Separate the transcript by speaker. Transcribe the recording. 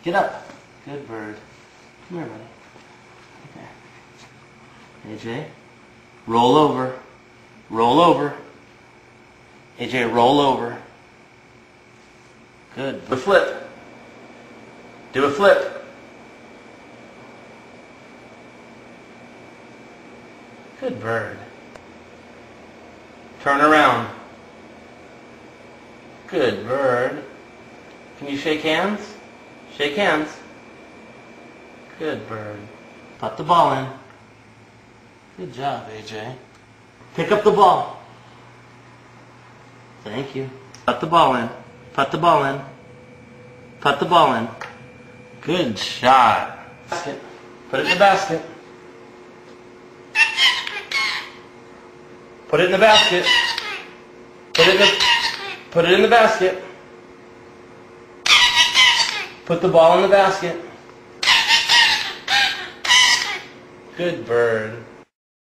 Speaker 1: Get up. Good bird. Come here, buddy. Okay. AJ, roll over. Roll over. AJ, roll over. Good. Do a flip. Do a flip. Good bird. Turn around. Good bird. Can you shake hands? Shake hands. Good bird. Put the ball in. Good job, AJ. Pick up the ball. Thank you. Put the ball in. Put the ball in. Put the ball in. Good shot. Basket. Put it in the basket. Put it in the basket. Put it in the basket. Put the ball in the basket. Good bird.